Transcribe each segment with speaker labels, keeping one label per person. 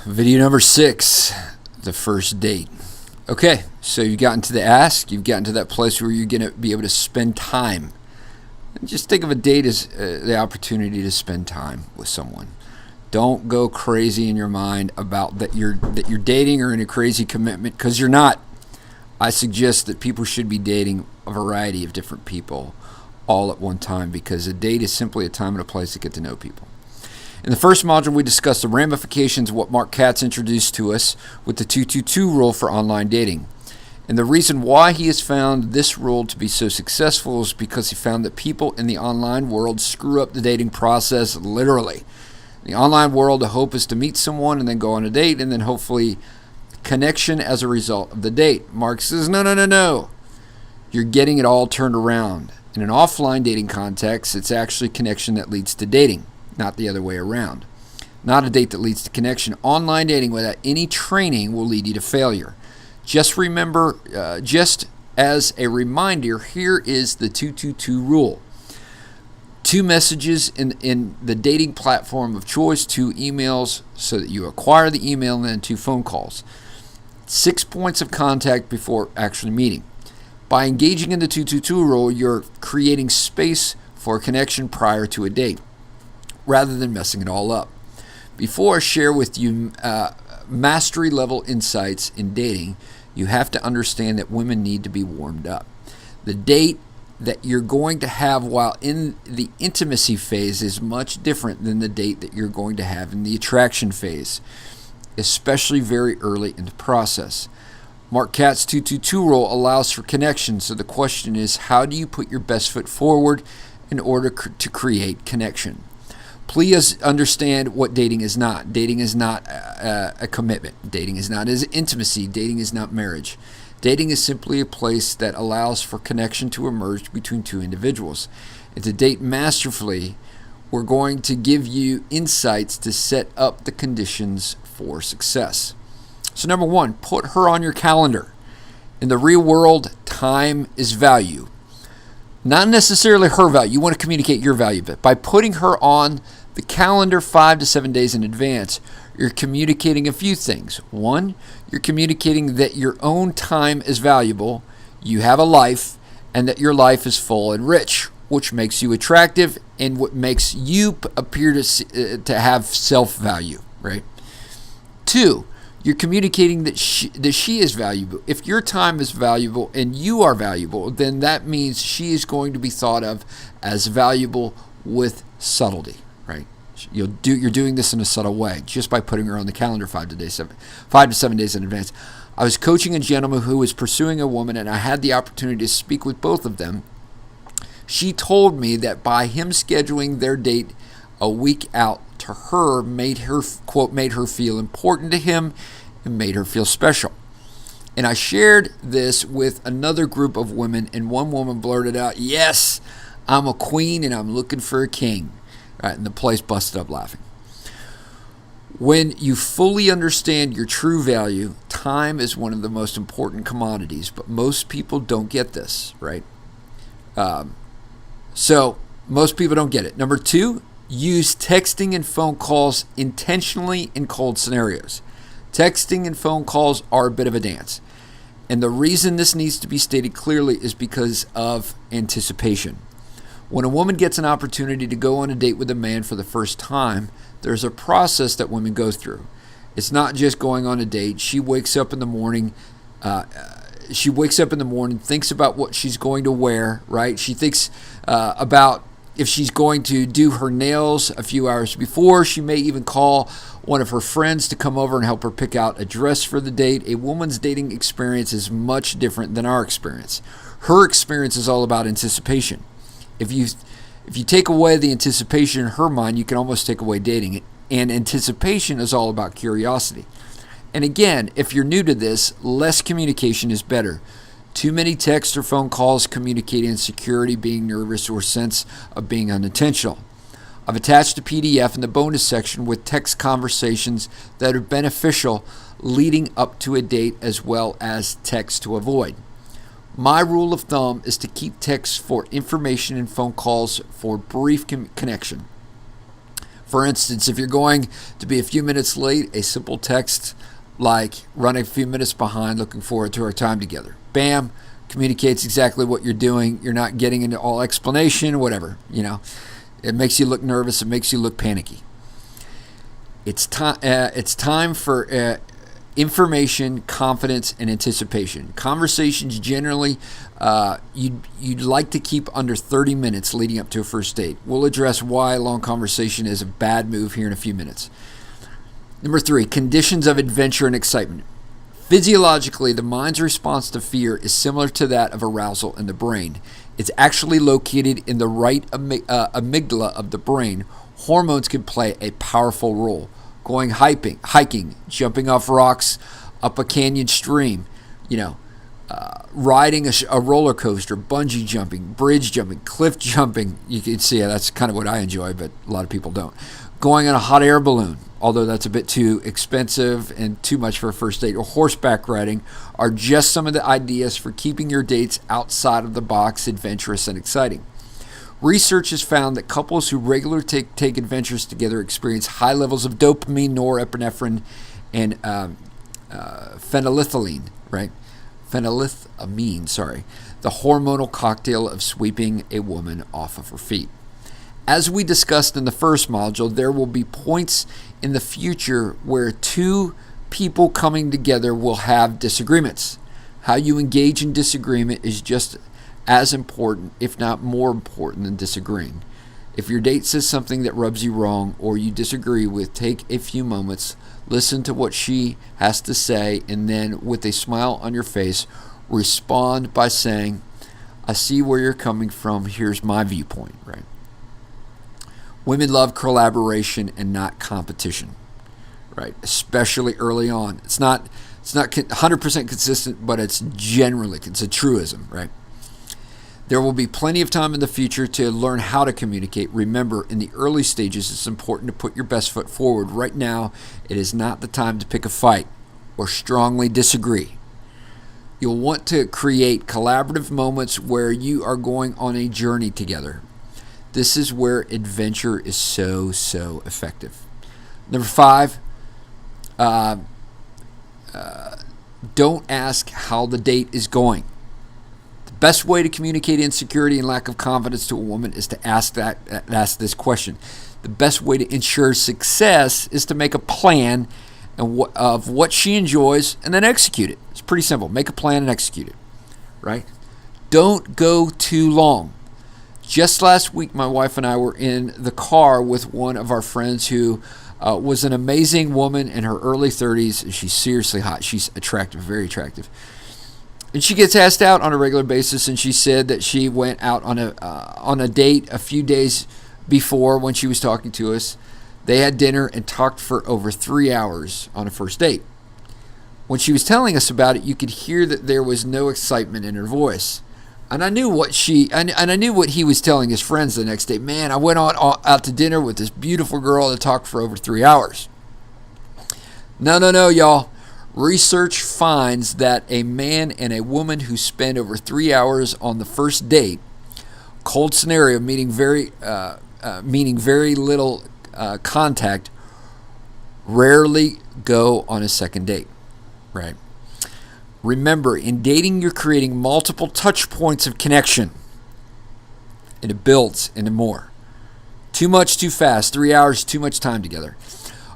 Speaker 1: Video number 6, the first date. Okay, so you've gotten to the ask, you've gotten to that place where you're going to be able to spend time. And just think of a date as the opportunity to spend time with someone. Don't go crazy in your mind about that you're dating or in a crazy commitment, because you're not. I suggest that people should be dating a variety of different people all at one time, because a date is simply a time and a place to get to know people. In the first module, we discussed the ramifications of what Mark Katz introduced to us with the 222 rule for online dating. And the reason why he has found this rule to be so successful is because he found that people in the online world screw up the dating process literally. In the online world, the hope is to meet someone and then go on a date and then hopefully connection as a result of the date. Mark says, no. You're getting it all turned around. In an offline dating context, it's actually connection that leads to dating, not the other way around. Not a date that leads to connection. Online dating without any training will lead you to failure. Just remember, just as a reminder, here is the 222 rule. 2 messages in the dating platform of choice, 2 emails so that you acquire the email, and then 2 phone calls. 6 points of contact before actually meeting. By engaging in the 222 rule, you're creating space for a connection prior to a date, rather than messing it all up. Before I share with you mastery level insights in dating, you have to understand that women need to be warmed up. The date that you're going to have while in the intimacy phase is much different than the date that you're going to have in the attraction phase, especially very early in the process. Mark Katz's 222 rule allows for connection, so the question is, how do you put your best foot forward in order to create connection? Please understand what dating is not. Dating is not a commitment. Dating is not intimacy. Dating is not marriage. Dating is simply a place that allows for connection to emerge between 2 individuals. And to date masterfully, we're going to give you insights to set up the conditions for success. So number 1, put her on your calendar. In the real world, time is value. Not necessarily her value. You want to communicate your value, but by putting her on the calendar 5 to 7 days in advance, you're communicating a few things. 1, you're communicating that your own time is valuable, you have a life, and that your life is full and rich, which makes you attractive and what makes you appear to have self-value, right? 2, you're communicating that she is valuable. If your time is valuable and you are valuable, then that means she is going to be thought of as valuable with subtlety, right? You're doing this in a subtle way, just by putting her on the calendar 5 to 7 days in advance. I was coaching a gentleman who was pursuing a woman, and I had the opportunity to speak with both of them. She told me that by him scheduling their date a week out to her made her, quote, made her feel important to him and made her feel special. And I shared this with another group of women, and one woman blurted out, "Yes, I'm a queen and I'm looking for a king." Right, and the place busted up laughing. When you fully understand your true value, time is one of the most important commodities, but most people don't get this, right? So most people don't get it. Number 2, use texting and phone calls intentionally in cold scenarios. Texting and phone calls are a bit of a dance. And the reason this needs to be stated clearly is because of anticipation. When a woman gets an opportunity to go on a date with a man for the first time, there's a process that women go through. It's not just going on a date. She wakes up in the morning, thinks about what she's going to wear, right? She thinks about if she's going to do her nails a few hours before. She may even call one of her friends to come over and help her pick out a dress for the date. A woman's dating experience is much different than our experience. Her experience is all about anticipation. If you take away the anticipation in her mind, you can almost take away dating. And anticipation is all about curiosity. And again, if you're new to this, less communication is better. Too many texts or phone calls communicate insecurity, being nervous, or sense of being unintentional. I've attached a PDF in the bonus section with text conversations that are beneficial leading up to a date, as well as text to avoid. My rule of thumb is to keep texts for information and phone calls for brief connection. For instance, if you're going to be a few minutes late, a simple text like running a few minutes behind, looking forward to our time together. Bam, communicates exactly what you're doing. You're not getting into all explanation, whatever, It makes you look nervous. It makes you look panicky. It's time for information, confidence, and anticipation. Conversations generally you'd like to keep under 30 minutes leading up to a first date. We'll address why a long conversation is a bad move here in a few minutes. Number 3, conditions of adventure and excitement. Physiologically, the mind's response to fear is similar to that of arousal in the brain. It's actually located in the right amygdala of the brain. Hormones can play a powerful role. Going hiking, jumping off rocks up a canyon stream, riding a roller coaster, bungee jumping, bridge jumping, cliff jumping. You can see that's kind of what I enjoy, but a lot of people don't. Going on a hot air balloon, although that's a bit too expensive and too much for a first date, or horseback riding are just some of the ideas for keeping your dates outside of the box, adventurous and exciting. Research has found that couples who regularly take adventures together experience high levels of dopamine, norepinephrine, and phenylethylamine, right? Phenylethylamine, the hormonal cocktail of sweeping a woman off of her feet. As we discussed in the first module, there will be points in the future where two people coming together will have disagreements. How you engage in disagreement is just as important, if not more important, than disagreeing. If your date says something that rubs you wrong or you disagree with, take a few moments, listen to what she has to say, and then with a smile on your face, respond by saying, I see where you're coming from, here's my viewpoint, right? Women love collaboration and not competition, right? Especially early on. It's not 100% consistent, but it's a truism, right? There will be plenty of time in the future to learn how to communicate. Remember, in the early stages, it's important to put your best foot forward. Right now, it is not the time to pick a fight or strongly disagree. You'll want to create collaborative moments where you are going on a journey together. This is where adventure is so effective. Number 5, don't ask how the date is going. The best way to communicate insecurity and lack of confidence to a woman is to ask this question. The best way to ensure success is to make a plan of what she enjoys and then execute it. It's pretty simple. Make a plan and execute it, right? Don't go too long. Just last week, my wife and I were in the car with one of our friends who was an amazing woman in her early 30s. She's seriously hot. She's attractive, very attractive. And she gets asked out on a regular basis, and she said that she went out on a date a few days before when she was talking to us. They had dinner and talked for over 3 hours on a first date. When she was telling us about it, you could hear that there was no excitement in her voice. And I knew what he was telling his friends the next day. Man, I went out to dinner with this beautiful girl that talked for over 3 hours. No, y'all. Research finds that a man and a woman who spend over 3 hours on the first date, cold scenario, meaning very little contact, rarely go on a second date, right? Remember, in dating, you're creating multiple touch points of connection, and it builds into more. Too much, too fast. 3 hours, too much time together.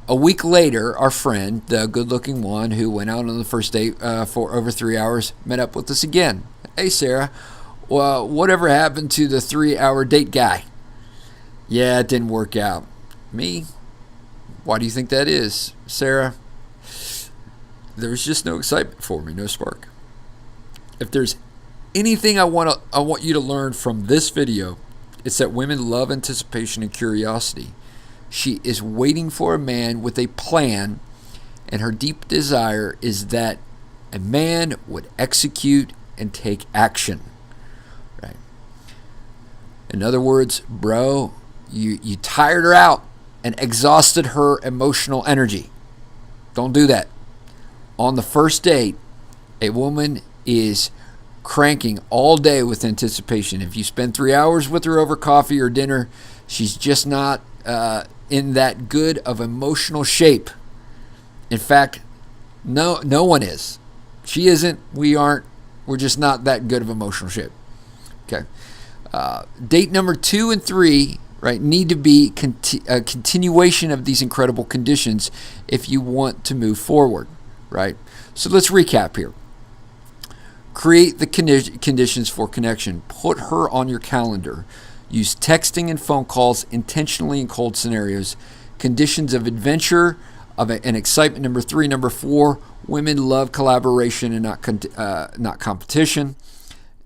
Speaker 1: A week later, our friend, the good-looking one who went out on the first date for over 3 hours, met up with us again. Hey, Sarah, well, whatever happened to the 3-hour date guy? Yeah, it didn't work out. Me? Why do you think that is, Sarah? There was just no excitement for me, no spark. If there's anything I want you to learn from this video, it's that women love anticipation and curiosity. She is waiting for a man with a plan, and her deep desire is that a man would execute and take action. Right? In other words, bro, you tired her out and exhausted her emotional energy. Don't do that. On the first date, a woman is cranking all day with anticipation. If you spend 3 hours with her over coffee or dinner, she's just not in that good of emotional shape. In fact, no one is. She isn't. We aren't. We're just not that good of emotional shape. Okay. Date number 2 and 3, right, need to be a continuation of these incredible conditions if you want to move forward, right? So let's recap here. Create the conditions for connection. Put her on your calendar. Use texting and phone calls intentionally in cold scenarios. Conditions of adventure and excitement. Number 3. Number 4, women love collaboration and not competition.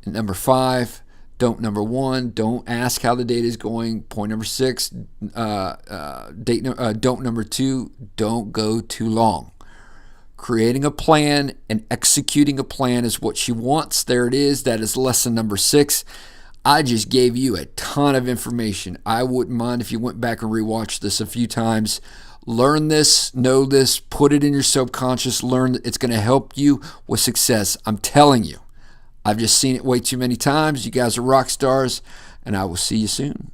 Speaker 1: And number 5, number 1, don't ask how the date is going. Point number 6, number 2, don't go too long. Creating a plan and executing a plan is what she wants. There it is. That is lesson number 6. I just gave you a ton of information. I wouldn't mind if you went back and rewatched this a few times. Learn this, know this, put it in your subconscious, learn. It's going to help you with success. I'm telling you. I've just seen it way too many times. You guys are rock stars, and I will see you soon.